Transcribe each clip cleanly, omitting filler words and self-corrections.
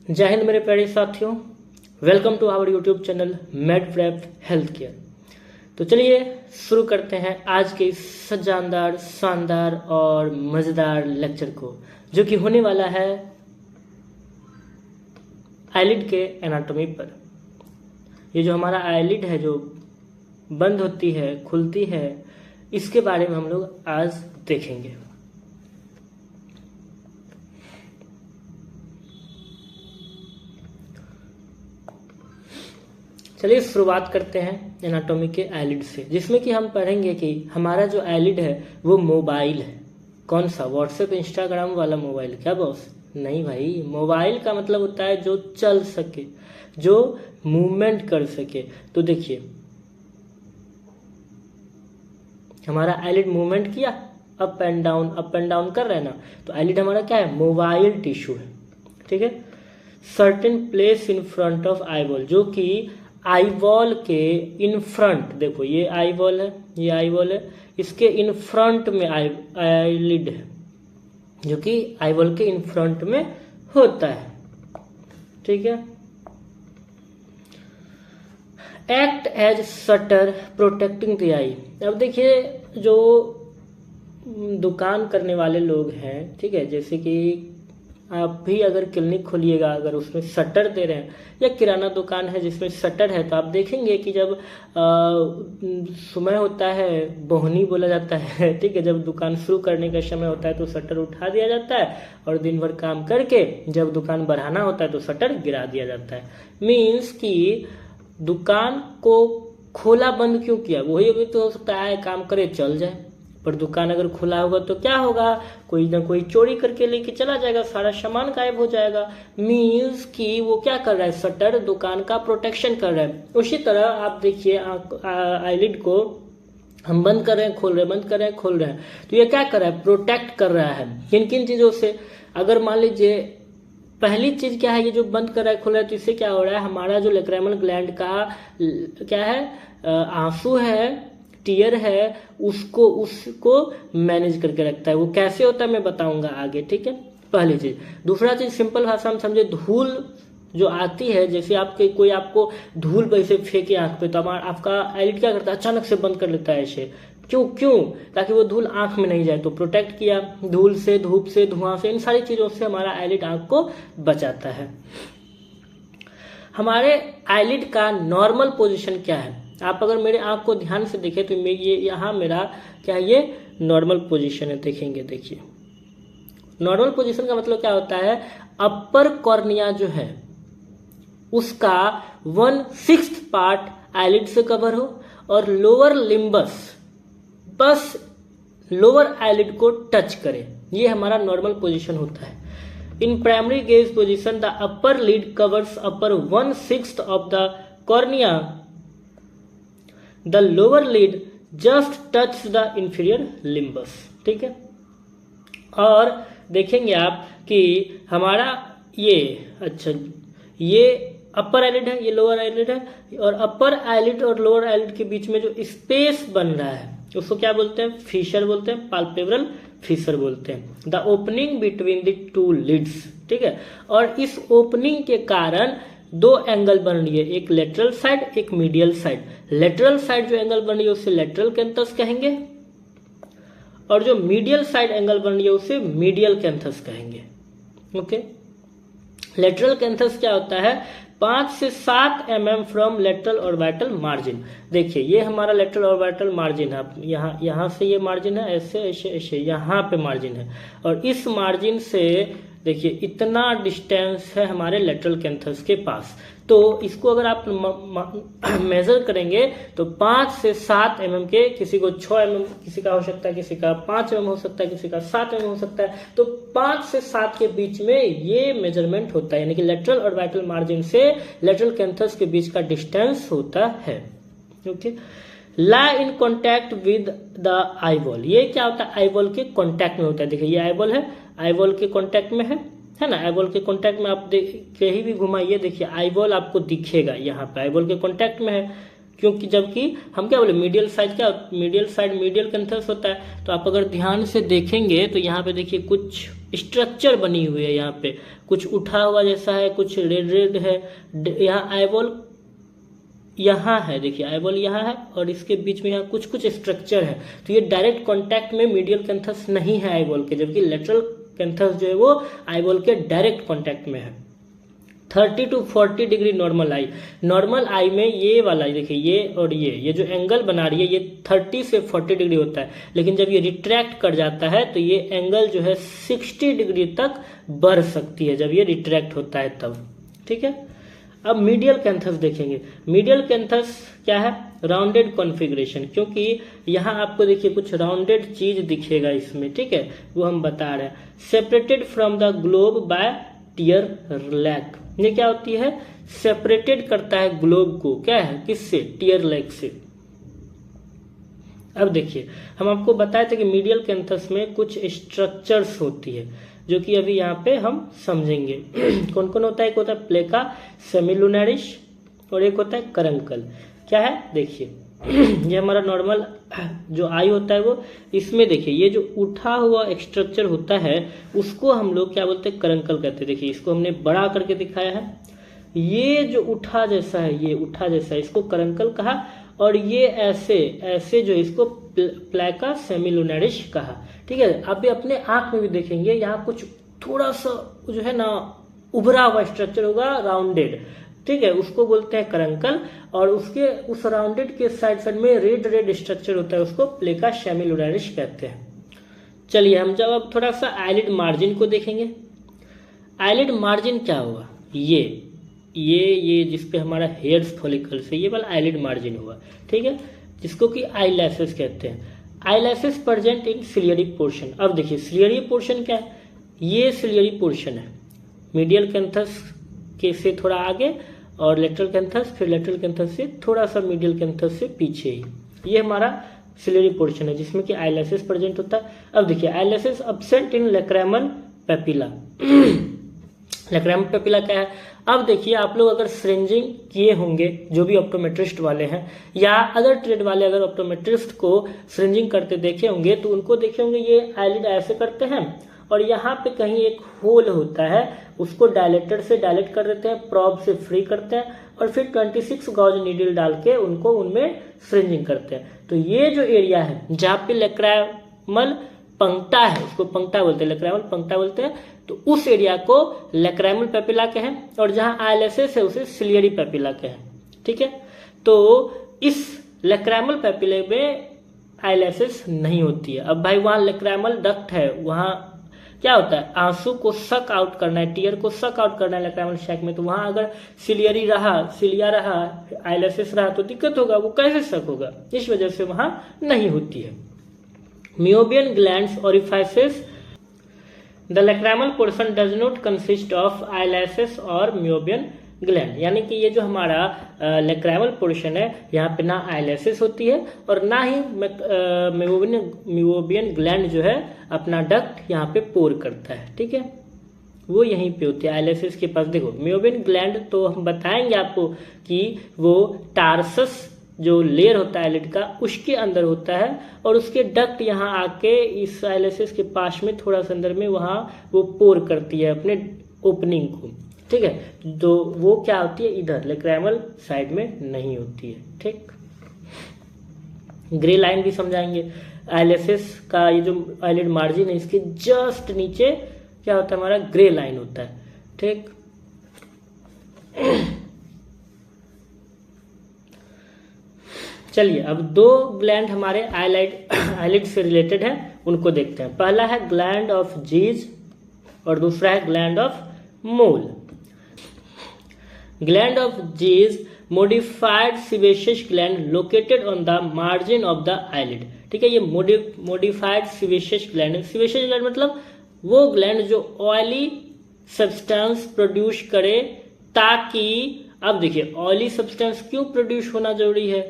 जय हिंद मेरे प्यारे साथियों, welcome to our YouTube channel MedPrep health care. तो चलिए शुरू करते हैं आज के इस सजानदार, शानदार और मज़ेदार लेक्चर को, जो कि होने वाला है आईलिड के एनाटॉमी पर। ये जो हमारा आईलिड है, जो बंद होती है खुलती है, इसके बारे में हम लोग आज देखेंगे। चलिए शुरुआत करते हैं एनाटॉमी के आईलिड से, जिसमें कि हम पढ़ेंगे कि हमारा जो आईलिड है वो मोबाइल है। कौन सा? व्हाट्सएप इंस्टाग्राम वाला मोबाइल? क्या बॉस? नहीं भाई, मोबाइल का मतलब होता है जो चल सके, जो मूवमेंट कर सके। तो देखिए हमारा आईलिड मूवमेंट किया, अप एंड डाउन कर रहे हैं ना, तो आईलिड हमारा क्या है? मोबाइल टिश्यू है। ठीक है। Certain place in front of eyeball, जो कि आईबॉल के इन फ्रंट, देखो ये आईबॉल है, ये आईबॉल है, इसके इन फ्रंट में आईलिड है, जो कि आईबॉल के इन फ्रंट में होता है। ठीक है। Act as shutter protecting the eye. अब देखिए जो दुकान करने वाले लोग हैं, ठीक है, जैसे कि आप भी अगर क्लिनिक खोलिएगा, अगर उसमें शटर दे रहे हैं, या किराना दुकान है जिसमें शटर है, तो आप देखेंगे कि जब समय होता है, बोहनी बोला जाता है, ठीक है, जब दुकान शुरू करने का समय होता है तो शटर उठा दिया जाता है, और दिन भर काम करके जब दुकान बढ़ाना होता है तो शटर गिरा दिया जाता है। मीन्स कि दुकान को खोला बंद क्यों किया? वही अभी तो हो सकता है काम करे चल जाए, पर दुकान अगर खुला होगा तो क्या होगा? कोई ना कोई चोरी करके लेके चला जाएगा, सारा सामान गायब हो जाएगा। मीन्स कि वो क्या कर रहा है? शटर दुकान का प्रोटेक्शन कर रहा है। उसी तरह आप देखिए आईलिड को हम बंद कर रहे हैं, खोल रहे हैं, बंद कर रहे हैं, खोल रहे हैं, तो ये क्या कर रहा है? प्रोटेक्ट कर रहा है। किन किन चीजों से? अगर मान लीजिए पहली चीज क्या है, ये जो बंद कर रहा है खोल रहा है, तो इससे क्या हो रहा है? हमारा जो लैक्रिमल ग्लैंड का क्या है, आंसू है, टीयर है, उसको मैनेज करके रखता है। वो कैसे होता है मैं बताऊंगा आगे। ठीक है, पहली चीज। दूसरा चीज सिंपल भाषा में समझे, धूल जो आती है, जैसे आपके कोई आपको धूल वैसे फेंके आंख पे, तो आपका आईलिड क्या करता है? अचानक से बंद कर लेता है ऐसे। क्यों? ताकि वो धूल आंख में नहीं जाए, तो प्रोटेक्ट किया धूल से, धूप से, धुआं से, इन सारी चीजों से हमारा आईलिड आंख को बचाता है। हमारे आईलिड का नॉर्मल पोजीशन क्या है? आप अगर मेरे आंख को ध्यान से देखें तो ये यहाँ मेरा क्या है? ये नॉर्मल पोजीशन है। देखेंगे, देखिए नॉर्मल पोजीशन का मतलब क्या होता है? अपर कॉर्निया जो है उसका 1/6 पार्ट आईलिड से कवर हो, और लोअर लिम्बस बस लोअर आईलिड को टच करे। ये हमारा नॉर्मल पोजीशन होता है। In primary gaze position the upper lid covers upper 1/6 of the cornea, the lower lid just touch the inferior limbus. ठीक है। और देखेंगे आप कि हमारा ये अपर आईलिड है, ये लोअर आईलिड है, और अपर आईलिड और लोअर आईलिड के बीच में जो स्पेस बन रहा है उसको क्या बोलते हैं? फिशर बोलते हैं, पाल्पेब्रल फिशर बोलते हैं। The opening between the two lids. ठीक है। और इस ओपनिंग के कारण दो एंगल बन रही है, एक लेटरल साइड, एक मीडियल साइड। लेटरल साइड जो एंगल बन रही है उसे लेटरल कैंथस कहेंगे, और जो मीडियल साइड एंगल बन रही है उसे मीडियल कैंथस कहेंगे। ओके। लेटरल कैंथस क्या होता है? 5 से 7 mm from lateral orbital margin. देखिए ये हमारा लेटरल ऑर्बिटल मार्जिन है, यहाँ से ये मार्जिन है, ऐसे ऐसे ऐसे यहाँ पे मार्जिन है, और इस मार्जिन से देखिए इतना डिस्टेंस है हमारे लेटरल कैंथस के पास। तो इसको अगर आप मेजर करेंगे तो 5 से 7 mm के, किसी को 6 mm किसी का हो सकता है, किसी का 5 mm हो सकता है, किसी का 7 mm हो सकता है, तो 5 से 7 के बीच में ये मेजरमेंट होता है, यानी कि लेटरल ऑर्बिटल मार्जिन से लेटरल कैंथस के बीच का डिस्टेंस होता है। ओके। ला in contact with the eyeball. ये क्या होता है? आईबॉल के कॉन्टैक्ट में होता है। देखिए ये आईबॉल है, आईबॉल के कॉन्टैक्ट में है ना। आईबॉल के कॉन्टैक्ट में आप कहीं भी घुमाइए, देखिए आईबॉल आपको दिखेगा, यहाँ पे आईबॉल के कॉन्टैक्ट में है। क्योंकि जबकि हम क्या बोले, मीडियल साइड मीडियल कैंथस होता है। तो आप अगर ध्यान से देखेंगे तो यहाँ पे देखिए कुछ स्ट्रक्चर बनी हुई है। यहाँ पे कुछ उठा हुआ जैसा है, कुछ रेड रेड है। यहाँ आईबॉल यहाँ है, देखिए आईबॉल यहाँ है और इसके बीच में यहाँ कुछ कुछ स्ट्रक्चर है। तो ये डायरेक्ट कांटेक्ट में मीडियल कैंथस नहीं है आईबॉल के, जबकि लेटरल कैंथस जो है वो आईबॉल के डायरेक्ट कांटेक्ट में है। 30 to 40 degree normal eye. Normal eye में ये वाला देखिए, ये और ये जो एंगल बना रही है ये 30 से 40 डिग्री होता है, लेकिन जब ये रिट्रैक्ट कर जाता है तो ये एंगल जो है 60 डिग्री तक बढ़ सकती है जब ये रिट्रैक्ट होता है तब। ठीक है, अब मीडियल कैंथस देखेंगे। मीडियल कैंथस क्या है? राउंडेड कॉन्फ़िगरेशन, क्योंकि यहाँ आपको देखिए कुछ राउंडेड चीज दिखेगा इसमें। ठीक है, वो हम बता रहे हैं। Separated from the globe by tear lake. ये क्या होती है? सेपरेटेड करता है ग्लोब को, क्या है, किससे? टियर लैक से। अब देखिए हम आपको बताए थे कि मीडियल कैंथस में कुछ स्ट्रक्चर्स होती है जो कि अभी यहाँ पे हम समझेंगे। कौन कौन होता है? एक होता है प्लेका सेमिलुनरिस और एक होता है करंकल। क्या है? देखिए ये हमारा नॉर्मल जो आई होता है वो, इसमें देखिए ये जो उठा हुआ स्ट्रक्चर होता है उसको हम लोग क्या बोलते हैं? करंकल कहते हैं। देखिए इसको हमने बड़ा करके दिखाया है। ये जो उठा जैसा है, ये उठा जैसा है, इसको करंकल कहा। और ये ऐसे ऐसे जो इसको प्लेका सेमिलुनरिस कहा। ठीक है, आप भी अपने आंख में भी देखेंगे यहाँ कुछ थोड़ा सा जो है ना उभरा हुआ स्ट्रक्चर होगा, राउंडेड। ठीक है, उसको बोलते हैं करंकल। और उसके उस राउंडेड के साइड साइड में रेड रेड स्ट्रक्चर होता है, उसको प्लेका सेमिलुनरिस कहते हैं। चलिए हम जब अब थोड़ा सा आईलिड मार्जिन को देखेंगे। आईलिड मार्जिन क्या होगा? ये जिसपे हमारा हेयर्स फॉलिकल्स है, ये वाला आईलिड मार्जिन हुआ। ठीक है, जिसको कि आईलैशेस कहते हैं। Eyelashes present in ciliary portion. अब देखिए सिलियरी पोर्शन क्या है? ये सिलियरी पोर्शन है, मीडियल कैंथस के से थोड़ा आगे और लेटरल कैंथस, फिर लेटरल कैंथस से थोड़ा सा मीडियल कैंथस से पीछे ही ये हमारा सिलियरी पोर्शन है जिसमें कि आईलैशेस प्रेजेंट होता है। अब देखिए eyelashes absent in lacrimal papilla. Lacrimal papilla क्या है? अब देखिए आप लोग अगर सिरिंजिंग किए होंगे, जो भी ऑप्टोमेट्रिस्ट वाले हैं या अदर ट्रेड वाले अगर ऑप्टोमेट्रिस्ट को सिरिंजिंग करते देखे होंगे तो उनको देखे होंगे ये आईलिड ऐसे करते हैं और यहाँ पे कहीं एक होल होता है, उसको डायलेटर से डायलेट कर देते हैं, प्रॉब से फ्री करते हैं और फिर 26 गॉज नीडल डाल के उनको उनमें सिरिंजिंग करते हैं। तो ये जो एरिया है जहाँ पे लैक्रामल पंक्टा है, उसको पंक्टा बोलते हैं, लैक्रामल पंक्टा बोलते हैं, तो उस एरिया को लैक्रामल पेपिला कहें और जहाँ आईलैशेस है उसे सिलियरी पेपिला कहें। ठीक है, तो इस लैक्रामल पेपिले में आईलैशेस नहीं होती है। अब भाई वहाँ लैक्रामल डक्ट है, वहाँ क्या होता है? आंसू को सक आउट करना है, टीयर को सक आउट करना है लैक्रामल सैक में। तो वहाँ अगर सिलियरी रहा, सिलिया रहा, आईलैशेस रहा तो दिक्कत होगा, वो कैसे सक होगा? इस वजह से वहाँ नहीं होती है। Meibomian glands orifices. The lacrimal portion does not consist of eyelashes or Meibomian gland। यानी कि ये जो हमारा लैक्रामल पोर्शन है यहाँ पे ना आईलैशेस होती है और ना ही मेइबोमियन ग्लैंड जो है अपना डक्ट यहाँ पे पोर करता है। ठीक है, वो यहीं पे होती है आईलैशेस के पास। देखो मेइबोमियन ग्लैंड तो हम बताएंगे आपको कि वो टार्सस जो लेयर होता है आईलिड का उसके अंदर होता है और उसके डक्ट यहाँ आके इस आईलैशेस के पास में थोड़ा सा अंदर में वहाँ वो पोर करती है अपने ओपनिंग को। ठीक है, तो वो क्या होती है? इधर लैक्रामल साइड में नहीं होती है। ठीक, ग्रे लाइन भी समझाएंगे। आईलैशेस का ये जो आईलिड मार्जिन है इसके जस्ट नीचे क्या होता है? हमारा ग्रे लाइन होता है। ठीक, चलिए अब दो ग्लैंड हमारे आईलिड से रिलेटेड हैं, उनको देखते हैं। पहला है ग्लैंड ऑफ जीज और दूसरा है gland of Moll. Gland of Zeis modified सीवेशियस gland located on the margin of the eyelid. ठीक है, ये मोडिफाइड सीवेशियस ग्लैंड है। सीवेशियस ग्लैंड मतलब वो ग्लैंड जो ऑयली सब्सटेंस प्रोड्यूस करे, ताकि अब देखिए ऑयली सब्सटेंस क्यों प्रोड्यूस होना जरूरी है?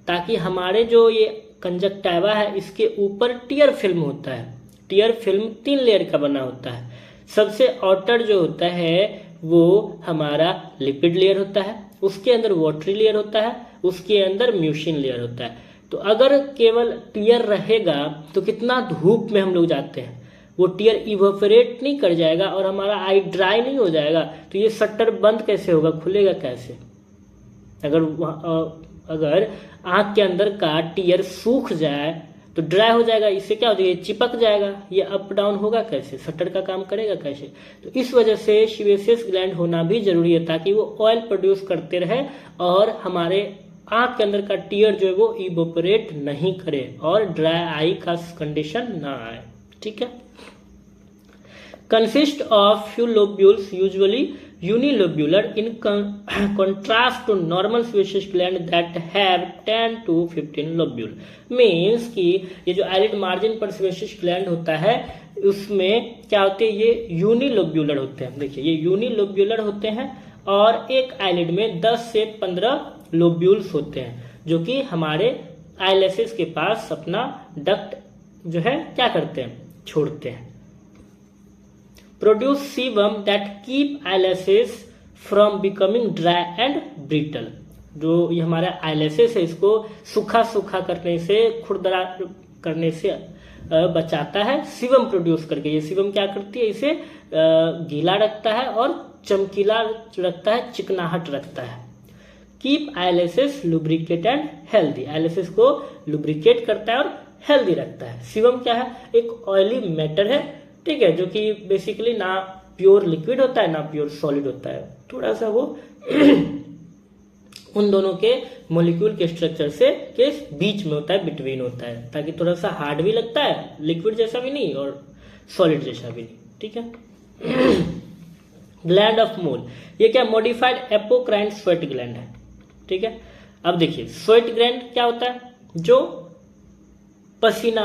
ताकि हमारे जो ये कंजक्टाइवा है इसके ऊपर टियर फिल्म होता है। टियर फिल्म 3 लेयर का बना होता है। सबसे आउटर जो होता है वो हमारा लिपिड लेयर होता है, उसके अंदर वाटरी लेयर होता है, उसके अंदर म्यूसिन लेयर होता है। तो अगर केवल टियर रहेगा तो कितना धूप में हम लोग जाते हैं, वो टीयर इवोपरेट नहीं कर जाएगा और हमारा आई ड्राई नहीं हो जाएगा, तो ये शटर बंद कैसे होगा, खुलेगा कैसे? अगर आंख के अंदर का टीयर सूख जाए तो ड्राई हो जाएगा, इससे क्या हो जाएगा, चिपक जाएगा, ये अप डाउन होगा कैसे, शटर का काम करेगा कैसे? तो इस वजह से सीबेशियस ग्लैंड होना भी जरूरी है ताकि वो ऑयल प्रोड्यूस करते रहे और हमारे आंख के अंदर का टीयर जो है वो इवोपरेट नहीं करे और ड्राई आई का कंडीशन ना आए। ठीक है। Consist of few lobules usually unilobular in contrast to normal sebaceous gland that have 10 to 15 lobule। Means कि ये जो आईलिड मार्जिन पर sebaceous gland होता है उसमें क्या होते हैं, ये यूनिलोब्यूलर होते हैं। देखिए ये यूनिलोब्यूलर होते हैं और एक आईलिड में 10 से 15 लोब्यूल्स होते हैं जो कि हमारे आईलेसेस के पास अपना डक्ट जो है क्या करते हैं, छोड़ते हैं। Produce sebum that keep eyelashes from becoming dry and brittle। जो ये हमारा eyelashes है इसको सूखा सूखा करने से, खुरदरा करने से बचाता है सीबम प्रोड्यूस करके। ये सीबम क्या करती है, इसे गीला रखता है और चमकीला रखता है, चिकनाहट रखता है। Keep eyelashes lubricate and healthy। eyelashes को lubricate करता है और हेल्दी रखता है। सीबम क्या है, एक ऑयली मैटर है, ठीक है, जो कि बेसिकली ना प्योर लिक्विड होता है ना प्योर सॉलिड होता है, थोड़ा सा वो उन दोनों के मॉलिक्यूल के स्ट्रक्चर से के बीच में होता है, बिटवीन होता है, ताकि थोड़ा सा हार्ड भी लगता है, लिक्विड जैसा भी नहीं और सॉलिड जैसा भी नहीं। ठीक है। ग्लैंड ऑफ मोल, ये क्या मॉडिफाइड एपोक्राइन स्वेट ग्लैंड है। ठीक है। अब देखिए स्वेट ग्लैंड क्या होता है, जो पसीना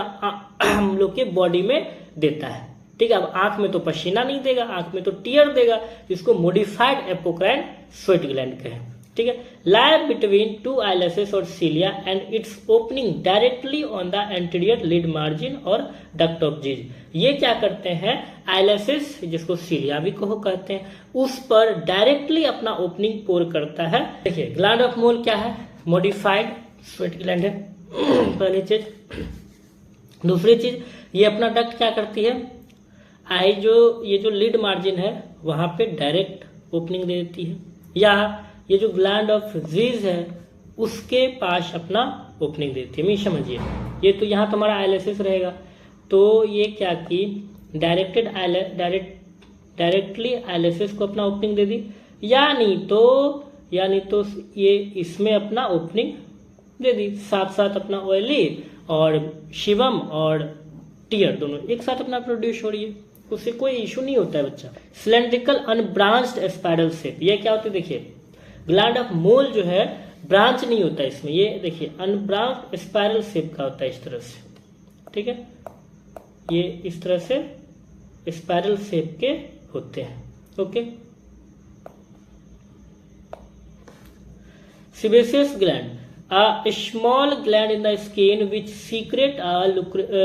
हम लोग के बॉडी में देता है। ठीक है। अब आंख में तो पसीना नहीं देगा, आंख में तो टीयर देगा, इसको मॉडिफाइड एपोक्राइन स्वेट ग्लैंड कहें। ठीक है। लाई बिटवीन टू आईलेसेस और cilia and its opening directly on the anterior lid margin और डक्ट ऑफ जीज। ये क्या करते हैं, आईलेसेस जिसको सीलिया भी कहते हैं, उस पर डायरेक्टली अपना ओपनिंग पोर करता है। देखिए ग्लैंड ऑफ मोल क्या है, मॉडिफाइड स्वेट ग्लैंड है पहली चीज। दूसरी चीज, ये अपना डक्ट क्या करती है, आई ये जो लिड मार्जिन है वहां पे डायरेक्ट ओपनिंग दे देती है, या ये जो ग्लैंड ऑफ जीज है उसके पास अपना ओपनिंग देती है। मैं समझिए, ये तो यहाँ तुम्हारा आईलेसेस रहेगा, तो ये क्या की डायरेक्टली आईलेसेस को अपना ओपनिंग दे दी, या नहीं तो ये इसमें अपना ओपनिंग दे दी, साथ साथ अपना ऑयली और शिवम और टीयर दोनों एक साथ अपना प्रोड्यूस हो रही है, उससे कोई इशू नहीं होता है बच्चा। सिलेंड्रिकल अनब्रांच्ड स्पाइरल शेप, ये क्या होती है, देखिए ग्लैंड ऑफ मोल जो है ब्रांच नहीं होता है इसमें, ये देखिए अनब्रांच्ड स्पाइरल शेप का होता है इस तरह से। ठीक है, ये इस तरह से स्पाइरल शेप के होते हैं। Okay. Sebaceous gland, a small gland in the skin which secrete a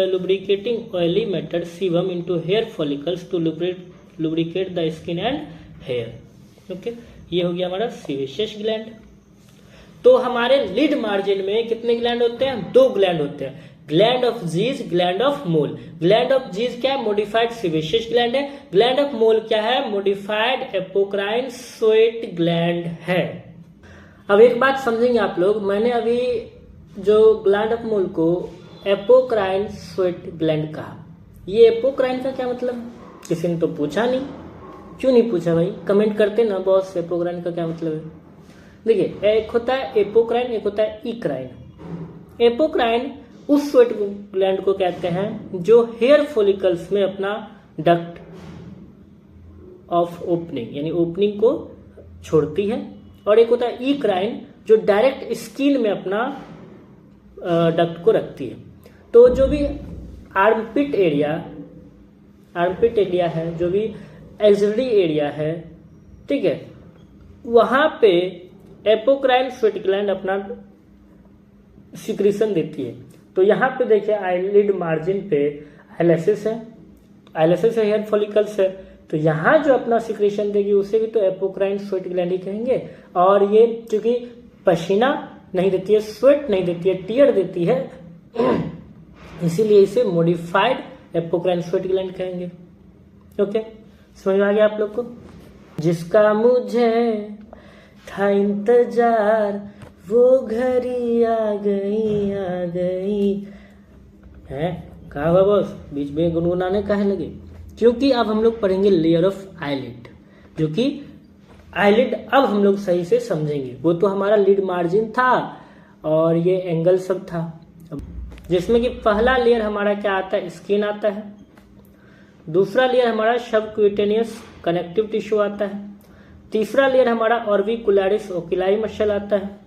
lubricating oily matter sebum into hair follicles to lubricate the skin and hair। Okay, ये हो गया हमारा sebaceous gland। तो हमारे लिड मार्जिन में कितने ग्लैंड होते हैं, 2 ग्लैंड होते हैं, gland of Zeis, gland of Moll. Gland of Zeis क्या है, मोडिफाइड सेबेशियस ग्लैंड है। ग्लैंड ऑफ मोल क्या है, मोडिफाइड एपोक्राइन स्वेट ग्लैंड है। अब एक बात समझेंगे आप लोग, मैंने अभी जो ग्लैंड ऑफ मोल को एपोक्राइन स्वेट ग्लैंड कहा, ये एपोक्राइन का क्या मतलब, किसी ने तो पूछा नहीं। क्यों नहीं पूछा भाई, कमेंट करते ना बॉस, एपोक्राइन का क्या मतलब है। देखिए एक होता है एपोक्राइन, एक होता है इक्राइन। एपोक्राइन उस स्वेट ग्लैंड को कहते हैं जो हेयर फॉलिकल्स में अपना डक्ट ऑफ ओपनिंग यानी ओपनिंग को छोड़ती है, और एक होता है इक्राइन जो डायरेक्ट स्किन में अपना डक्ट को रखती है। तो जो भी आर्मपिट एरिया है, जो भी एक्सिलरी एरिया है, ठीक है, वहां पे एपोक्राइन स्वेट ग्लैंड अपना सिक्रीशन देती है। तो यहाँ पे देखिए आईलिड मार्जिन पे आईलेसेस है हेयर फॉलिकल्स है, तो यहाँ जो अपना सिक्रीशन देगी उसे भी तो एपोक्राइन स्वेट ग्लैंड ही कहेंगे। और ये चूंकि पसीना नहीं देती है, स्वेट नहीं देती है, टीयर देती है, इसीलिए इसे मॉडिफाइड एपोक्राइन स्वेट ग्लैंड कहेंगे। ओके, समझ में आ गया आप लोग को? जिसका मुझे था इंतजार वो घड़ी आ गई है। कहा हुआ बॉस, बीच में गुनगुनाने काहे लगे? क्योंकि अब हम लोग पढ़ेंगे लेयर ऑफ आईलिड, जो कि आईलिड अब हम लोग सही से समझेंगे। वो तो हमारा लिड मार्जिन था और ये एंगल सब था, जिसमें कि पहला लेयर हमारा क्या आता है, स्किन आता है। दूसरा लेयर हमारा सबक्यूटेनियस कनेक्टिव टिश्यू आता है। तीसरा लेयर हमारा ऑर्बिकुलरिस ओकुलाई मसल आता है।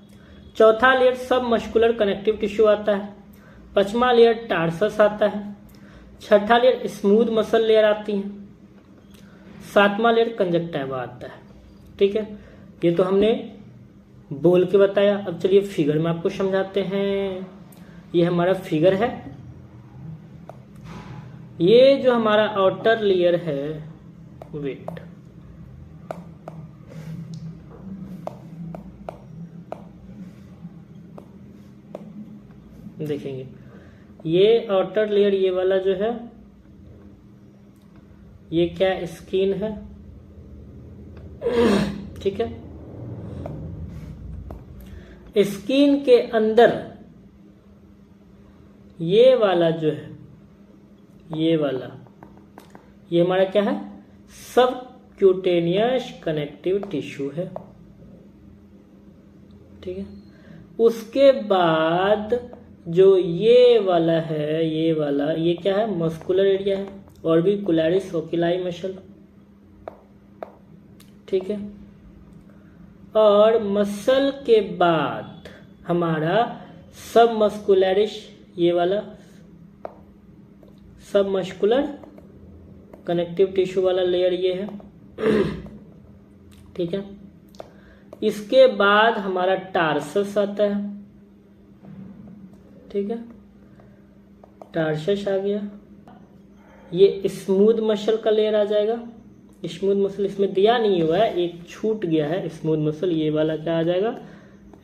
चौथा लेयर सब मस्कुलर कनेक्टिव टिश्यू आता है। पांचवा लेयर टार्सस आता है। छठा लेयर स्मूथ मसल लेयर आती है। सातवां लेयर कंजक्टिवा आता है। ठीक है, ये तो हमने बोल के बताया। अब चलिए फिगर में आपको समझाते हैं। ये हमारा फिगर है। ये जो हमारा आउटर लेयर है, वेट, देखेंगे ये आउटर लेयर, ये वाला जो है ये क्या स्किन है। ठीक है, स्किन के अंदर ये वाला जो है, ये वाला, ये हमारा क्या है, सबक्यूटेनियस कनेक्टिव टिश्यू है। ठीक है, उसके बाद जो ये वाला है, ये वाला, ये क्या है, मस्कुलर एरिया है, ऑर्बिकुलरिस ओकुलाई मसल। ठीक है, और मसल के बाद हमारा सब मस्कुलरिस, ये वाला सब मस्कुलर कनेक्टिव टिश्यू वाला लेयर ये है। ठीक है, इसके बाद हमारा टार्सस आता है। ठीक है, टार्सस आ गया। ये स्मूथ मसल का लेयर आ जाएगा। स्मूथ मसल इसमें दिया नहीं हुआ है, एक छूट गया है स्मूथ मसल, ये वाला क्या आ जाएगा,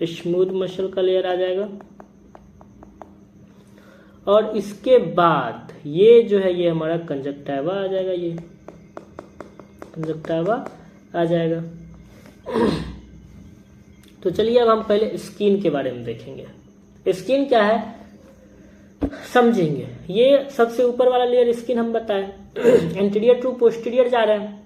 स्मूथ मसल का लेयर आ जाएगा। और इसके बाद ये जो है, ये हमारा कंजक्टिवा आ जाएगा, ये कंजक्टिवा आ जाएगा। तो चलिए अब हम पहले स्किन के बारे में देखेंगे। स्किन क्या है समझेंगे। ये सबसे ऊपर वाला लेयर स्किन हम बताएं, एंटीरियर टू पोस्टीरियर जा रहे हैं,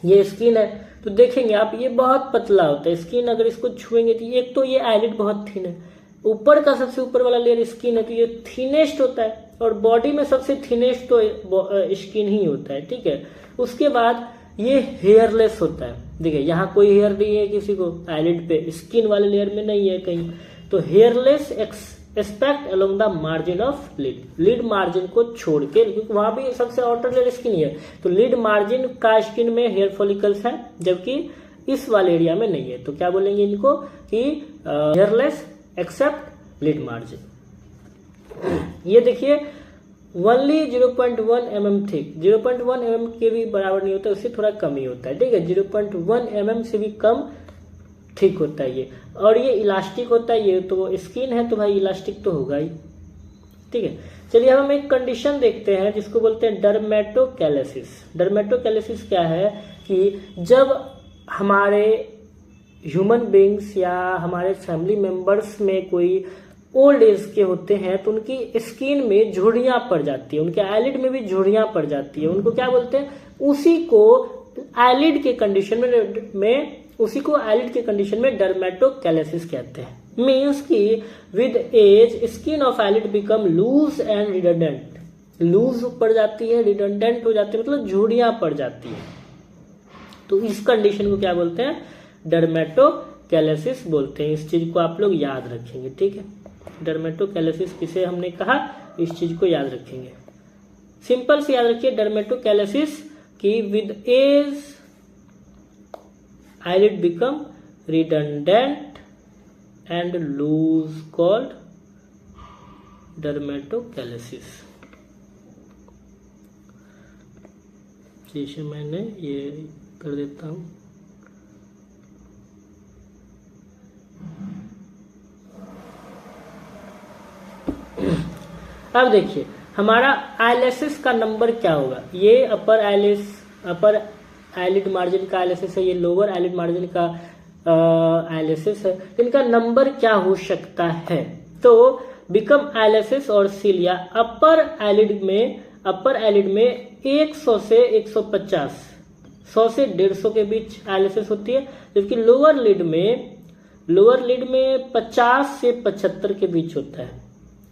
ये स्किन है। तो देखेंगे आप, ये बहुत पतला होता है स्किन, अगर इसको छुएंगे तो एक तो ये आईलिड बहुत थिन है, ऊपर का सबसे ऊपर वाला लेयर स्किन है तो ये थिनेस्ट होता है, और बॉडी में सबसे थिनेस्ट तो स्किन ही होता है। ठीक है, उसके बाद ये हेयरलेस होता है। देखिए यहाँ कोई हेयर नहीं है किसी को, आईलिड पे, स्किन वाले लेयर में नहीं है कहीं। तो hairless expect along the margin of lid, lid margin को छोड़ के, क्योंकि वहां भी सबसे आउटर लेयर स्किन ही है, तो लिड मार्जिन का स्किन में हेयर फॉलिकल्स है, जबकि इस वाले एरिया में नहीं है। तो क्या बोलेंगे इनको कि हेयरलेस एक्सेप्ट लिड मार्जिन। ये देखिए ओनली 0.1 mm थिक, 0.1 mm के भी बराबर नहीं होता, उससे थोड़ा कम ही होता है। ठीक है, 0.1 mm से भी कम थिक होता है ये, और ये इलास्टिक होता है। ये तो स्किन है तो भाई इलास्टिक तो होगा ही। ठीक है, चलिए अब हम एक कंडीशन देखते हैं जिसको बोलते हैं डर्मेटोकैलेसिस। डर्मेटोकैलेसिस क्या है कि जब हमारे ह्यूमन बींग्स या हमारे फैमिली मेंबर्स में कोई ओल्ड एज के होते हैं तो उनकी स्किन में झुर्रियां पड़ जाती है, उनके आईलिड में भी झुर्रियां पड़ जाती है, उनको क्या बोलते हैं, उसी को आईलिड के कंडीशन में उसी को आईलिड के कंडीशन में डर्मेटोकैलेसिस कहते हैं। मीन्स कि with age skin of eyelid become loose and redundant, loose पड़ जाती है, रिडंडेंट हो जाती है, मतलब झुर्रियां पड़ जाती है। तो इस कंडीशन को क्या बोलते हैं, डर्मेटोकैलेसिस बोलते हैं। इस चीज को आप लोग याद रखेंगे। ठीक है, डर्मेटोकैलेसिस किसे हमने कहा, इस चीज को याद रखेंगे। सिंपल से याद रखिए डर्मेटोकैलेसिस की with age eyelid become redundant and loose called dermatocalasis। जैसे मैंने ये कर देता हूं, अब देखिए हमारा आईलेसिस का नंबर क्या होगा? ये अपर आईलिड मार्जिन का आईलेसिस है, ये लोअर आईलिड मार्जिन का आईलेसिस है। इनका नंबर क्या हो सकता है? तो बिकम आईलेसिस और सील या अपर आईलिड में 100 से 150, 100 से 150 के बीच आईलेसिस होती है, जबकि लोअर लिड में 50 से 75 के बीच होता है।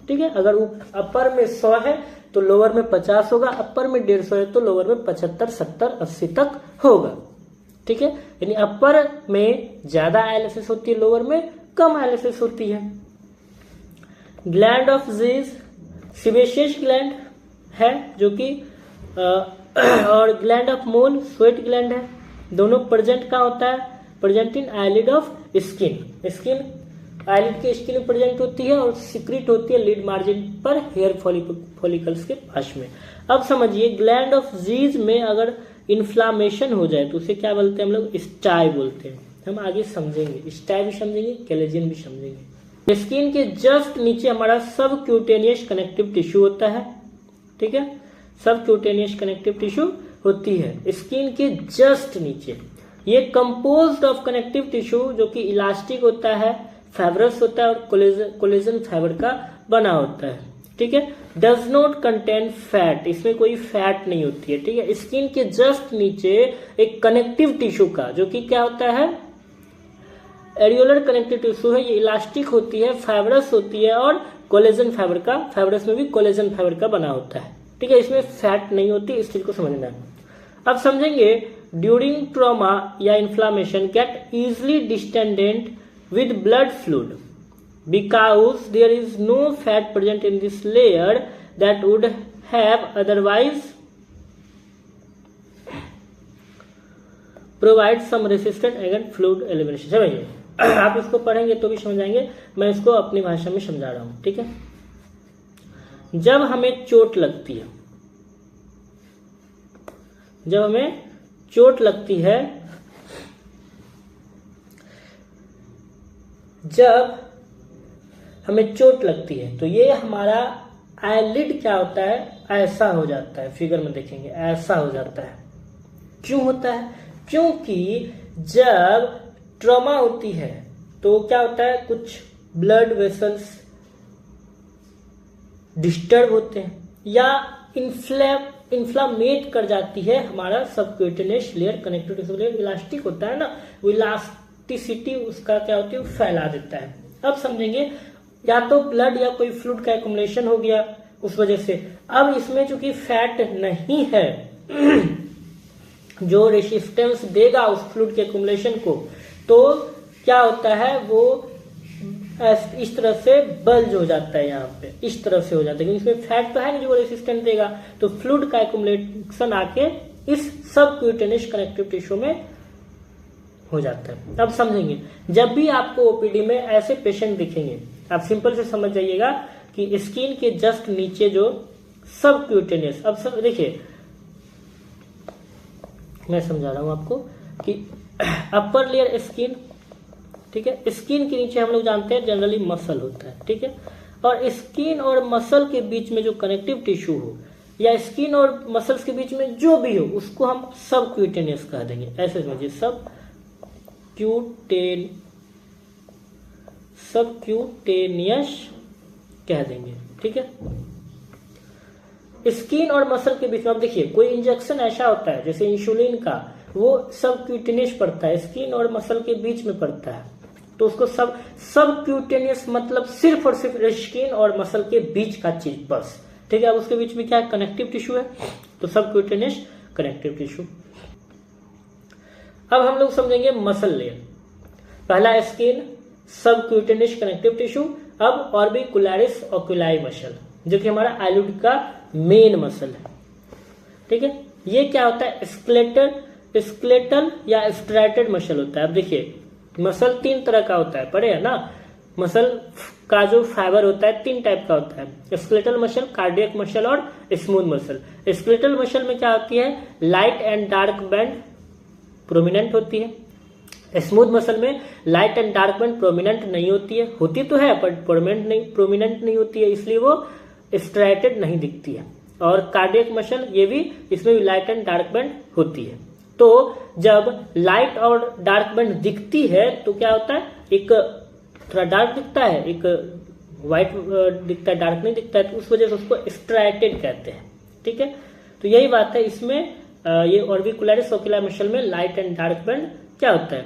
ठीक है, अगर अपर में 100 है तो लोअर में 50 होगा, अपर में 150 है तो लोअर में 75, 70, 80 तक होगा। ठीक है, यानी अपर में ज्यादा आईलेसिस होती है, लोअर में कम आईलेसिस होती है। ग्लैंड ऑफ जीज सीबेशियस ग्लैंड है जो कि और gland of mole sweat gland है। दोनों प्रेजेंट का होता है, present in eyelid of skin eyelid के स्किन में प्रेजेंट होती है और सिक्रीट होती है लिड मार्जिन पर हेयर फॉलिकल्स के पास में। अब समझिए, ग्लैंड ऑफ जीज में अगर इन्फ्लामेशन हो जाए तो उसे क्या बोलते हैं हम लोग? स्टाई बोलते हैं। हम आगे समझेंगे, स्टाई भी समझेंगे, कैलेजियन भी समझेंगे। स्किन के जस्ट नीचे हमारा सब क्यूटेनियस कनेक्टिव टिश्यू होता है। ठीक है, सब क्यूटेनियस कनेक्टिव टिश्यू होती है स्किन के जस्ट नीचे। ये कंपोज्ड ऑफ कनेक्टिव टिश्यू जो कि इलास्टिक होता है, फाइब्रस होता है और कोलेजन फाइबर का बना होता है। ठीक है, डज नॉट कंटेन फैट, इसमें कोई फैट नहीं होती है। ठीक है, स्किन के जस्ट नीचे एक कनेक्टिव टिश्यू का जो कि क्या होता है? एरियोलर कनेक्टिव टिश्यू है। ये इलास्टिक होती है, फाइब्रस होती है और कोलेजन फाइबर का, फाइब्रस में भी कोलेजन फाइबर का बना होता है। ठीक है, इसमें फैट नहीं होती, इस चीज को समझना है। अब समझेंगे, ड्यूरिंग ट्रॉमा या inflammation get easily distended with blood fluid because there is no fat present in this layer that would have otherwise provide some resistance against fluid elimination। समझिए, आप इसको पढ़ेंगे तो भी समझ आएंगे, मैं इसको अपनी भाषा में समझा रहा हूं। ठीक है, जब हमें चोट लगती है, जब हमें चोट लगती है तो ये हमारा आईलिड क्या होता है? ऐसा हो जाता है। फिगर में देखेंगे, ऐसा हो जाता है। क्यों होता है? क्योंकि जब ट्रॉमा होती है तो क्या होता है? कुछ ब्लड वेसल्स डिस्टर्ब होते हैं या इन्फ्लामेट कर जाती है हमारा subcutaneous layer, connective tissue layer elastic होता है ना, वो इलास्टिसिटी उसका क्या होती है? फैला देता है। अब समझेंगे, या तो ब्लड या कोई फ्लूइड का एक्युमुलेशन हो गया उस वजह से। अब इसमें चूंकि फैट नहीं है जो रेसिस्टेंस देगा उस फ्लूइड के एक्युमुलेशन को, तो क्या होता है? वो इस तरह से बल्ज हो जाता है, यहाँ पे इस तरह से हो जाता है, क्योंकि इसमें फैट तो है नहीं जो रेसिस्टेंस देगा, तो फ्लूइड का एक्युमुलेशन आके इस सबक्यूटेनियस कनेक्टिव टिश्यू में हो जाता है। अब समझेंगे, जब भी आपको ओपीडी में ऐसे पेशेंट दिखेंगे, आप सिंपल से समझ जाइएगा कि स्किन के जस्ट नीचे जो सबक्यूटेनियस, अब सब देखिए मैं समझा रहा हूं आपको कि अपर लेयर स्किन, ठीक है, स्किन के नीचे हम लोग जानते हैं जनरली मसल होता है। ठीक है, और स्किन और मसल के बीच में जो कनेक्टिव टिश्यू हो या स्किन और मसल्स के बीच में जो भी हो उसको हम सबक्यूटेनियस कह देंगे। ऐसे समझिए, सबक्यूटेनियस कह देंगे। ठीक है, स्किन और मसल के बीच में, अब देखिए कोई इंजेक्शन ऐसा होता है जैसे इंसुलिन का, वो सबक्यूटेनियस पड़ता है, स्किन और मसल के बीच में पड़ता है, तो उसको सबक्यूटेनियस मतलब सिर्फ और सिर्फ स्किन और मसल के बीच का चीज बस। ठीक है, अब उसके बीच में क्या है? कनेक्टिव टिश्यू है, तो सबक्यूटेनियस कनेक्टिव टिश्यू। अब हम लोग समझेंगे मसल लेयर। पहला स्किन, सबक्यूटेनियस कनेक्टिव टिश्यू, अब ऑर्बिकुलरिस ओकुलाई मसल जो कि हमारा आईलिड का मेन मसल है। ठीक है, ये क्या होता है? स्केलेटल या स्ट्रैटेड मसल होता है। अब देखिए, मसल 3 तरह का होता है, पढ़े है ना? मसल का जो फाइबर होता है 3 टाइप का होता है, स्केलेटल मसल, कार्डियक मसल और स्मूथ मसल। स्केलेटल मसल में क्या होती है? Light and dark band prominent होती है। स्मूथ मसल में light and dark band prominent नहीं होती है, होती तो है पर प्रोमिनेंट नहीं होती है, इसलिए वो स्ट्राइटेड नहीं दिखती है। और कार्डियक मसल ये भी, इसमें भी लाइट एंड डार्क बैंड होती है। तो जब लाइट और डार्क बैंड दिखती है तो क्या होता है, एक थोड़ा डार्क दिखता है, एक व्हाइट दिखता है, डार्क नहीं दिखता है, तो उस वजह से उसको स्ट्राइटेड कहते हैं। ठीक है, तो यही बात है इसमें। ये ऑर्बिकुलरिस ओकुलर मसल में लाइट एंड डार्क बैंड क्या होता है,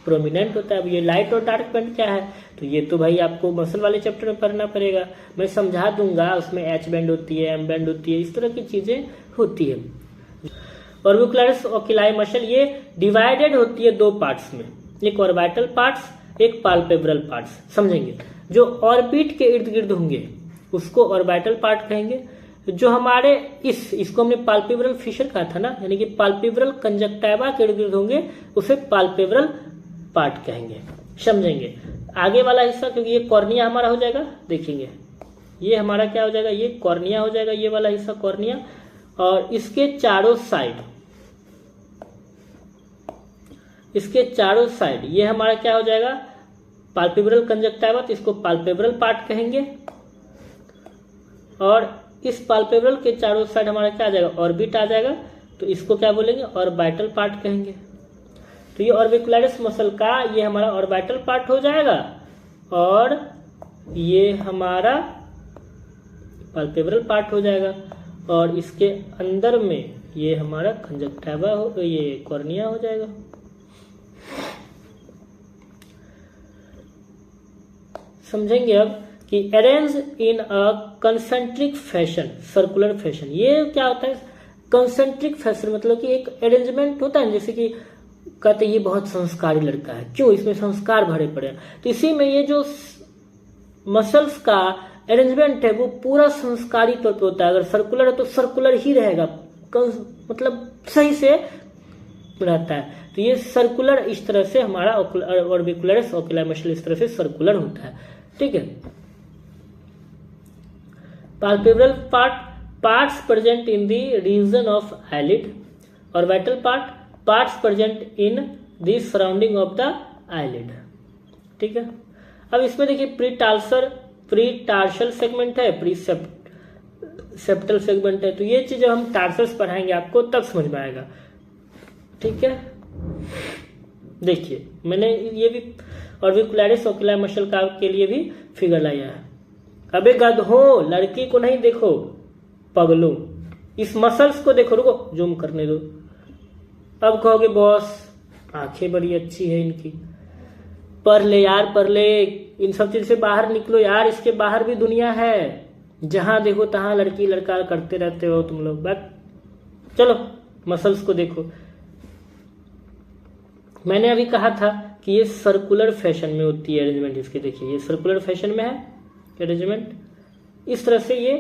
प्रोमिनेंट होता है। अब ये लाइट और डार्क बैंड क्या है, तो ये तो भाई आपको मसल वाले चैप्टर में पढ़ना पड़ेगा, मैं समझा दूंगा। उसमें एच बैंड होती है, एम बैंड होती है, इस तरह की चीजें होती है। ऑर्बिकुलरिस ओकुलाई मसल ये डिवाइडेड होती है दो पार्ट्स में, एक ऑर्बिटल पार्ट्स, एक पाल्पेब्रल पार्ट्स। समझेंगे, जो ऑर्बिट के इर्द गिर्द होंगे उसको ऑर्बिटल पार्ट कहेंगे। जो हमारे इसको हमने पाल्पेब्रल फिशर कहा था ना, यानी कि पाल्पेब्रल कंजक्टिवा के इर्द गिर्द होंगे उसे पाल्पेब्रल पार्ट कहेंगे। समझेंगे आगे वाला हिस्सा, क्योंकि ये कॉर्निया हमारा हो जाएगा। देखेंगे ये हमारा क्या हो जाएगा, ये कॉर्निया हो जाएगा, ये वाला हिस्सा कॉर्निया। और इसके चारों साइड ये हमारा क्या हो जाएगा, पाल्पेब्रल कंजक्टिवा, तो इसको पाल्पेब्रल पार्ट कहेंगे। और इस पाल्पेब्रल के चारों साइड हमारा क्या आ जाएगा, ऑर्बिट आ जाएगा, तो इसको क्या बोलेंगे, ऑर्बिटल पार्ट कहेंगे। तो ये ऑर्बिकुलरिस मसल का ये हमारा ऑर्बिटल पार्ट हो जाएगा, और ये हमारा पाल्पेब्रल पार्ट हो जाएगा, और इसके अंदर में ये हमारा कंजक्टिवा हो, ये कॉर्निया हो जाएगा। समझेंगे अब कि arrange in a concentric fashion, circular fashion. ये क्या होता है, कंसेंट्रिक फैशन मतलब कि एक अरेंजमेंट होता है, जैसे कि कहते हैं ये बहुत संस्कारी लड़का है, क्यों, इसमें संस्कार भरे पड़े हैं। तो इसी में ये जो मसल्स का अरेंजमेंट है वो पूरा संस्कारी तौर पे होता है। अगर सर्कुलर है तो सर्कुलर ही रहेगा, मतलब सही से रहता है। तो ये सर्कुलर इस तरह से हमारा ऑर्बिकुलरिस ओकुलर मसल इस तरह से सर्कुलर होता है। ठीक है, palpebral parts present in the region of eyelid, orbital parts present in the surrounding of the eyelid. ठीक है, अब इसमें देखिए प्री-टार्सल सेगमेंट है, प्री-सेप्टल सेगमेंट है। तो ये चीज जब हम टार्सस पढ़ाएंगे आपको तब समझ में आएगा। ठीक है, देखिए मैंने ये भी ऑर्बिकुलरिस ओकुलर मसल का के लिए भी फिगर लाया है। अबे गधो, लड़की को नहीं देखो पगलो, इस मसल्स को देखो। रुको जूम करने दो। अब कहोगे बॉस आंखें बड़ी अच्छी है इनकी, पढ़ ले यार, पढ़ ले, इन सब चीज से बाहर निकलो यार, इसके बाहर भी दुनिया है, जहां देखो तहां लड़की लड़का करते रहते हो तुम लोग। बस चलो मसल्स को देखो। मैंने अभी कहा था कि ये सर्कुलर फैशन में होती है अरेंजमेंट इसके। देखिए ये सर्कुलर फैशन में है अरेंजमेंट, इस तरह से ये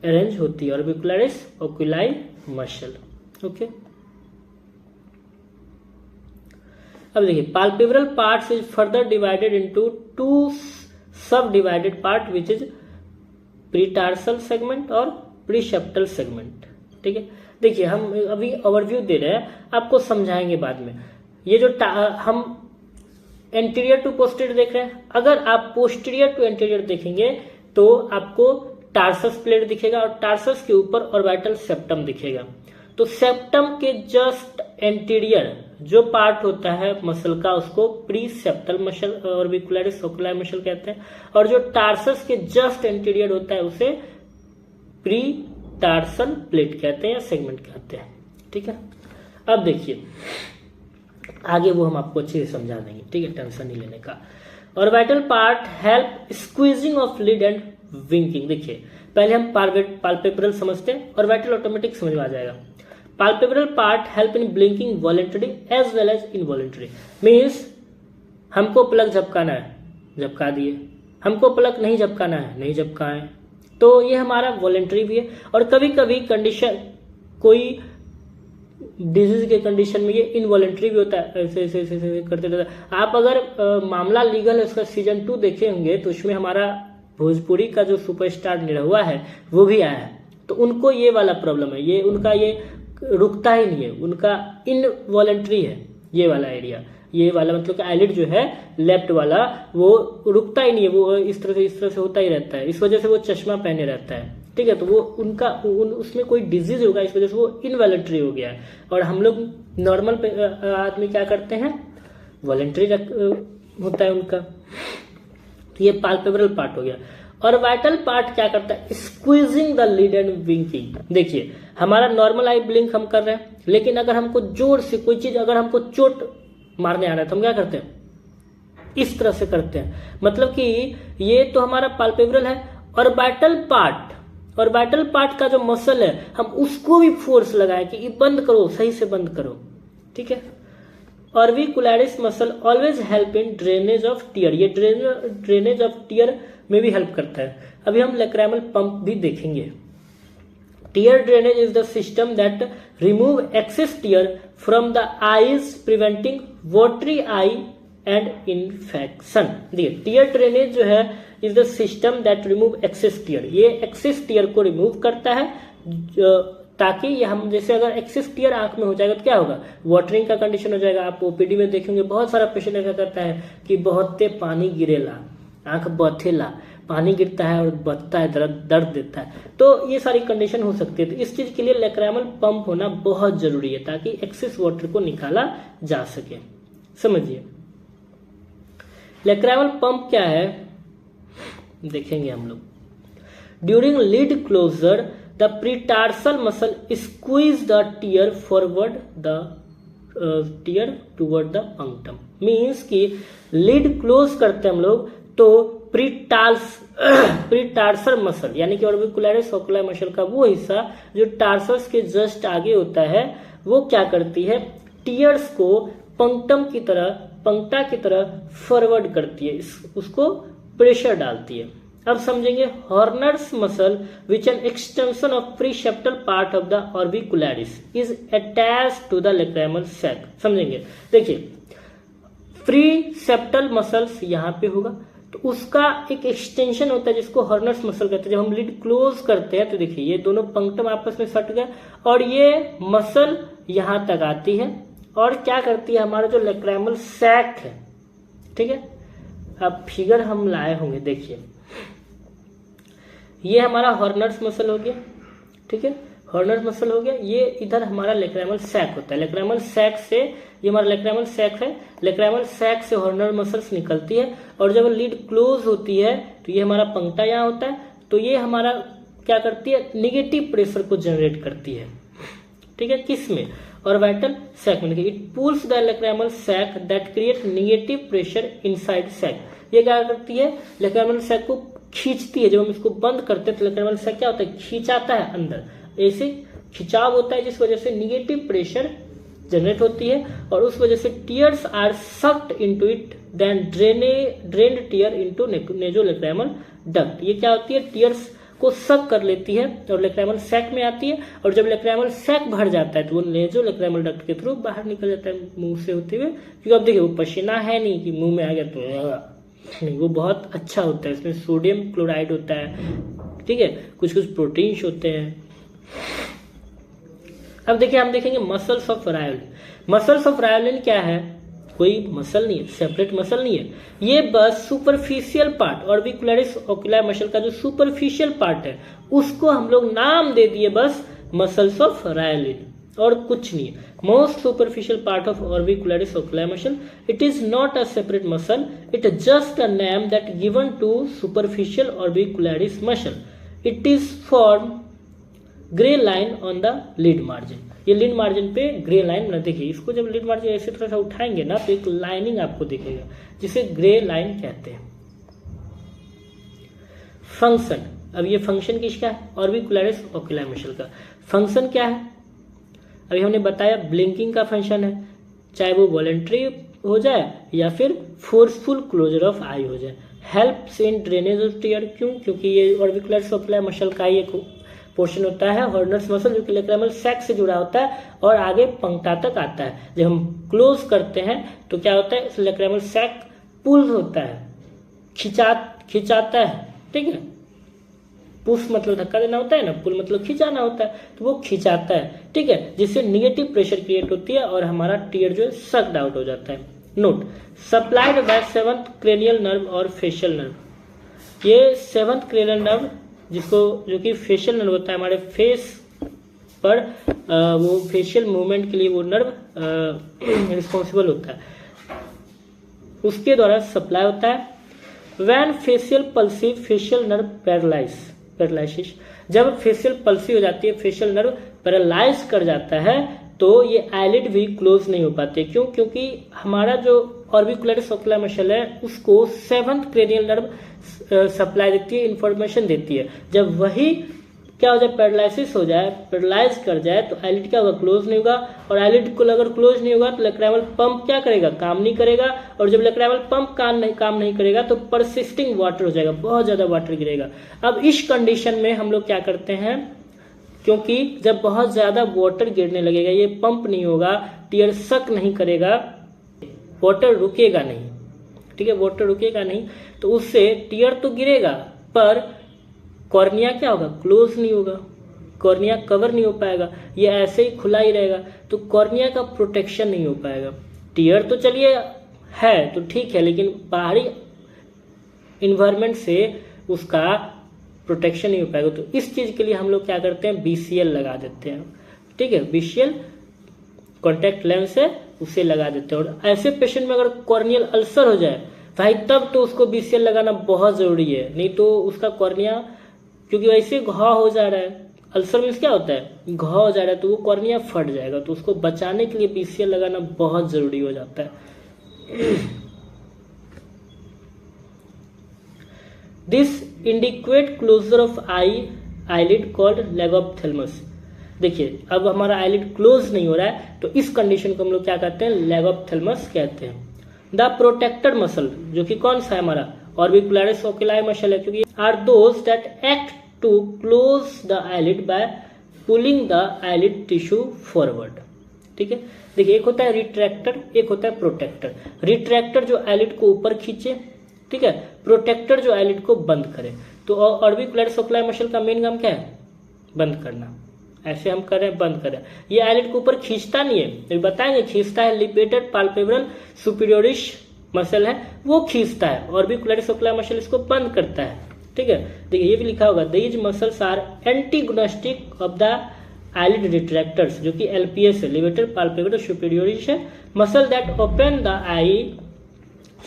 अरेंज होती है ऑर्बिकुलरिस ओकुलाई मसल। ओके, अब देखिए palpebral parts is further divided into two sub divided part which is pretarsal segment और प्रीसेप्टल सेगमेंट। ठीक है, देखिए हम अभी ओवरव्यू दे रहे हैं, आपको समझाएंगे बाद में। ये जो हम एंटीरियर टू पोस्टीरियर देख रहे हैं, अगर आप पोस्टीरियर टू एंटीरियर देखेंगे तो आपको टार्सस प्लेट दिखेगा, और टार्सस के ऊपर ऑर्बिटल सेप्टम दिखेगा। तो सेप्टम के जस्ट एंटीरियर जो पार्ट होता है मसल का उसको प्रीसेप्टल मसल ऑर्बिकुलरिस ओकुलर मसल कहते हैं, और जो टार्सस के जस्ट एंटीरियर होता है उसे प्री टार्सल प्लेट कहते हैं या सेगमेंट कहते हैं। ठीक है, अब देखिए आगे वो हम आपको अच्छे से समझा देंगे। ठीक है, टेंशन नहीं लेने का। Orbital part help squeezing of lid and winking. देखिए पहले हम पाल्पेब्रल समझते हैं, ऑर्बिटल ऑटोमेटिक समझ में आ जाएगा। Palpebral part help in blinking voluntary as well as involuntary. Means हमको पलक झपकाना है, झपका दिए, हमको पलक नहीं झपकाना है, नहीं झपकाए, तो ये हमारा वॉलेंटरी भी है। और कभी कभी कंडीशन, कोई डिजीज के कंडीशन में ये इनवॉलेंटरी भी होता है, ऐसे ऐसे ऐसे करते रहता है। आप अगर मामला लीगल है उसका सीजन 2 देखे होंगे तो उसमें हमारा भोजपुरी का जो सुपरस्टार निरहुआ है वो भी आया है। तो उनको ये वाला प्रॉब्लम है, ये उनका ये रुकता ही नहीं है, उनका इनवॉलेंटरी है ये वाला एरिया। ये वाला मतलब कि आईलिड जो है लेफ्ट वाला वो रुकता ही नहीं है, वो इस तरह से होता ही रहता है, इस वजह से वो चश्मा पहने रहता है। ठीक है, तो वो उसमें कोई डिजीज होगा, इस वजह से वो इनवॉलंटरी हो गया है। और हम लोग नॉर्मल आदमी क्या करते हैं, वॉलंटरी होता है उनका। तो ये पाल्पेब्रल पार्ट हो गया। और वाइटल पार्ट क्या करता है, squeezing the lid and winking. देखिए हमारा नॉर्मल आई ब्लिंक हम कर रहे हैं, लेकिन अगर हमको जोर से कोई चीज, अगर हमको चोट मारने आ रहा है तो हम क्या करते हैं, इस तरह से करते हैं। मतलब कि ये तो हमारा पाल्पेब्रल है। और वाइटल पार्ट का जो मसल है हम उसको भी फोर्स लगाए कि ये बंद करो, सही से बंद करो। ठीक है, orbicularis muscle always help in drainage of tear. ये ड्रेनेज ऑफ टीयर में भी हेल्प करता है। अभी हम लैक्राइमल पंप भी देखेंगे। Tear drainage is the system that remove excess tear from the eyes preventing watery eye and infection. देखिए टीयर ड्रेनेज जो है is the system that remove excess tear. ये एक्सेस टीयर को रिमूव करता है ताकि ये हम, जैसे अगर एक्सेस टीयर आंख में हो जाएगा तो क्या होगा, वाटरिंग का कंडीशन हो जाएगा। आप ओपीडी में देखेंगे बहुत सारा पेशेंट ऐसा करता है कि बहुते पानी गिरेला, आंख बथेला, पानी गिरता है और बथता है, दर्द देता है। तो ये सारी कंडीशन हो सकती है। तो इस चीज के लिए लैक्राइमल पंप होना बहुत जरूरी है ताकि एक्सेस वाटर को निकाला जा सके। समझिए लैक्राइमल पंप क्या है, देखेंगे हम लोग। During lid closure the pretarsal muscle squeeze the tear forward the tear toward the punctum. Means कि लिड क्लोज करते हैं हम लोग तो प्रीटार्सल मसल यानी कि ऑर्बिकुलरिस ओकुलर मसल का वो हिस्सा जो टार्सस के जस्ट आगे होता है, वो क्या करती है, टीयर्स को पंक्टा की तरह फॉरवर्ड करती है, उसको प्रेशर डालती है। अब समझेंगे Horner's muscle which an extension of preseptal part of the orbicularis is attached to the lacrimal sac. समझेंगे, देखिए प्रीसेप्टल मसल्स यहाँ पे होगा तो उसका एक एक्सटेंशन होता है जिसको हॉर्नर्स मसल कहते हैं। जब हम लिड क्लोज करते हैं तो देखिए ये दोनों पंक्टम आपस में सट गए और ये मसल यहाँ तक आती है और क्या करती है, हमारा जो लैक्राइमल सैक है, ठीक है, अब फिगर हम लाए होंगे, देखिए ये हमारा हॉर्नर्स मसल हो गया। ठीक है, हॉर्नर्स मसल हो गया, ये इधर हमारा लैक्राइमल सैक होता है। लैक्राइमल सैक से, ये हमारा लैक्राइमल सैक है, लैक्राइमल सैक से हॉर्नर मसल्स निकलती है और जब लीड क्लोज होती है तो ये हमारा पंक्टा यहाँ होता है। तो ये हमारा क्या करती है, निगेटिव प्रेशर को जनरेट करती है। ठीक है, किस में, और वाइटल सैक में। It pulls the lacrimal sac that create negative pressure inside sac. ये क्या करती है, लैक्राइमल सैक को खींचती है। जब हम इसको बंद करते हैं तो लैक्राइमल सैक क्या होता है, खींचाता है अंदर, ऐसे खिंचाव होता है जिस वजह से निगेटिव प्रेशर जनरेट होती है और उस वजह से tears are sucked into it then drained tear into nasolacrimal duct. ये क्या होती है, टीयर्स को सक कर लेती है और लैक्राइमल सैक में आती है और जब लैक्राइमल सैक भर जाता है तो वो नेजोलैक्राइमल डक्ट के थ्रू बाहर निकल जाता है मुंह से होते हुए। क्योंकि अब देखिए वो पसीना है नहीं कि मुंह में आ गया तो नहीं, वो बहुत अच्छा होता है, इसमें सोडियम क्लोराइड होता है। ठीक है, कुछ प्रोटीन्स होते हैं। अब देखिए हम देखेंगे मसल्स ऑफ रायोलिन। मसल्स ऑफ रायोलिन क्या है, कोई मसल नहीं है, सेपरेट मसल नहीं है, ये बस superficial part orbicularis ocular muscle का जो सुपरफिशियल पार्ट है उसको हम लोग नाम दे दिए बस मसल्स ऑफ रायोलिन और कुछ नहीं है। Most superficial part of orbicularis ocular muscle, it is not a separate muscle, it is just a name that given to superficial orbicularis muscle. It is form grey line on the lid margin. ये lid margin पे grey line बना, देखिए इसको जब lid margin ऐसे थोड़ा सा उठाएंगे ना तो एक लाइनिंग आपको दिखेगा जिसे ग्रे लाइन कहते हैं। फंक्शन, अब ये फंक्शन किसका है, ऑर्बिकुलरिस ओकुलर मसल का फंक्शन क्या है, अभी हमने बताया ब्लिंकिंग का फंक्शन है, चाहे वो वॉलेंट्री हो जाए या फिर फोर्सफुल क्लोजर ऑफ आई हो जाए। Helps in drainage of tear, क्यों, क्योंकि ये ऑर्बिकुलरिस ओकुलर मसल का ही एक पोर्शन होता है हॉर्नर्स मसल जो कि लैक्राइमल सैक से जुड़ा होता है और आगे पंक्टा तक आता है। जब हम क्लोज करते हैं तो क्या होता है, लैक्राइमल सैक पुल होता है, खिंचाता है। ठीक है, पुश मतलब धक्का देना होता है ना, पुल मतलब खिंचाना होता है, तो वो खिंचाता है। ठीक है, जिससे निगेटिव प्रेशर क्रिएट होती है और हमारा टीयर जो है सक्ड आउट हो जाता है। Note supplied by 7th cranial nerve और फेशियल नर्व। ये 7th क्रेनियल नर्व जो कि फेशियल नर्व होता है, हमारे फेस पर वो फेशियल मूवमेंट के लिए वो नर्व रिस्पॉन्सिबल होता है, उसके द्वारा सप्लाई होता है। When facial palsy facial nerve paralysis, जब फेशियल पल्सी हो जाती है, फेशियल नर्व पैरालाइज कर जाता है, तो ये आईलिड भी क्लोज नहीं हो पाते। क्यों? क्योंकि हमारा जो ऑर्बिकुलरिस ओकुलर मसल है उसको 7th क्रेनियल नर्व सप्लाई देती है, इंफॉर्मेशन देती है। जब वही क्या हो जाए, पैरालिसिस हो जाए, पैरालाइज कर जाए, तो आईलिड क्या होगा, क्लोज नहीं होगा। और आईलिड को अगर क्लोज नहीं होगा तो लैक्राइमल पंप क्या करेगा, काम नहीं करेगा। और जब लैक्राइमल पंप काम नहीं करेगा तो परसिस्टिंग वाटर हो जाएगा, बहुत ज्यादा वाटर गिरेगा। अब इस कंडीशन में हम लोग क्या करते हैं, क्योंकि जब बहुत ज्यादा वाटर गिरने लगेगा, ये पंप नहीं होगा, टीयर सक नहीं करेगा, वाटर रुकेगा नहीं, ठीक है, वाटर रुकेगा नहीं, तो उससे टीयर तो गिरेगा पर कॉर्निया क्या होगा, क्लोज नहीं होगा, कॉर्निया कवर नहीं हो पाएगा, ये ऐसे ही खुला ही रहेगा, तो कॉर्निया का प्रोटेक्शन नहीं हो पाएगा। टीयर तो चलिए है तो ठीक है, लेकिन बाहरी इन्वायरमेंट से उसका प्रोटेक्शन नहीं हो पाएगा। तो इस चीज के लिए हम लोग क्या करते हैं, BCL लगा देते हैं, ठीक है, BCL कॉन्टैक्ट लेंस है उसे लगा देते हैं। और ऐसे पेशेंट में अगर कॉर्नियल अल्सर हो जाए भाई, तब तो उसको BCL लगाना बहुत जरूरी है, नहीं तो उसका कॉर्निया, क्योंकि वैसे घाव हो जा रहा है, अल्सर मीन्स क्या होता है, घाव हो जा रहा है, तो वो कॉर्निया फट जाएगा, तो उसको बचाने के लिए BCL लगाना बहुत जरूरी हो जाता है। This indicate closure of eyelid called lagophthalmos. देखिए अब हमारा आईलिड क्लोज नहीं हो रहा है, तो इस कंडीशन को हम लोग क्या कहते हैं, लेगोप्थेल्मस कहते हैं। द प्रोटेक्टर मसल, जो कि कौन सा है हमारा ऑर्बिकुलरिस ओकुलाई मसल है, क्योंकि are those that act to close the eyelid by pulling the eyelid tissue forward, ठीक है। देखिए एक होता है रिट्रैक्टर, एक होता है प्रोटेक्टर। रिट्रैक्टर जो आईलिड को ऊपर खींचे, ठीक है, प्रोटेक्टर जो आईलिड को बंद करे। तो ऑर्बिकुलरिस ओकुलाई मसल का मेन काम क्या है, बंद करना। ऐसे हम कर रहे हैं, बंद कर रहे हैं, ये आईलिड को ऊपर खींचता नहीं है, तो बताएंगे खींचता है, लिबेटेड पाल्पेब्रल सुपीरियोरिस मसल है वो खींचता है, ऑर्बिकुलरिस ओकुलाई मसल इसको बंद करता है, ठीक है। देखिए ये भी लिखा होगा, these muscles are antagonistic of the eyelid retractors, जो कि LPS है, लिबेटेड पाल्पेब्रल सुपीरियोरिस है, muscle that open the eye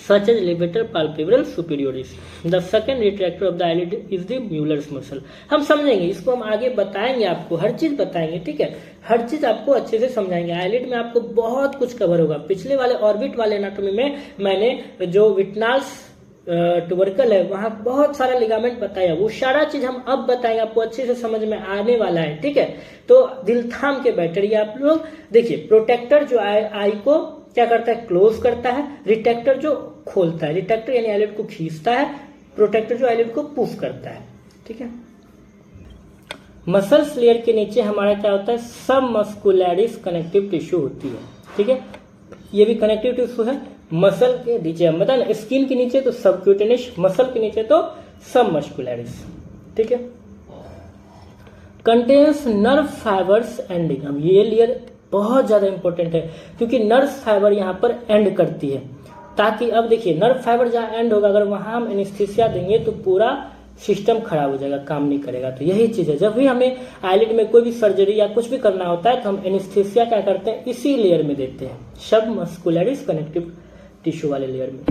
such as levator palpebral superioris. The second retractor of the eyelid is the Mueller's muscle. हम समझेंगे इसको, हम आगे बताएंगे, आपको हर चीज बताएंगे, ठीक है, हर चीज आपको अच्छे से समझाएंगे। आईलिड में आपको बहुत कुछ कवर होगा। पिछले वाले ऑर्बिट वाले एनाटॉमी में मैंने जो विटनाल्स ट्यूबरकल है वहां बहुत सारा लिगामेंट बताया, वो सारा चीज हम अब बताएंगे, आपको अच्छे से समझ में आने वाला है, ठीक है। तो दिल थाम के बैठिए आप लोग। देखिए प्रोटेक्टर जो आई को क्या करता है, क्लोज करता है, रिट्रैक्टर जो खोलता है, रिट्रैक्टर यानी आईलिड को खींचता है, प्रोटेक्टर जो आईलिड को पुश करता है, ठीक है। मसल्स लेयर के नीचे हमारा क्या होता है, सब मस्कुलरिस कनेक्टिव टिश्यू होती है, ठीक है, ये भी कनेक्टिव टिश्यू है। मसल के नीचे हम बता ना, स्किन के नीचे तो सबक्यूटेनियस, मसल के नीचे तो सब मस्कुलरिस, ठीक है। कंटेन्स नर्व फाइबर्स एंडिंग, अब ये लेयर बहुत ज्यादा इंपॉर्टेंट है, क्योंकि नर्व फाइबर यहाँ पर एंड करती है, ताकि अब देखिए नर्व फाइबर जहाँ एंड होगा, अगर वहां हम एनेस्थीसिया देंगे तो पूरा सिस्टम खराब हो जाएगा, काम नहीं करेगा। तो यही चीज है, जब भी हमें आईलिड में कोई भी सर्जरी या कुछ भी करना होता है तो हम एनेस्थीसिया क्या करते हैं, इसी लेयर में देते हैं, सब मस्कुलरिस कनेक्टिव टिश्यू वाले लेयर में।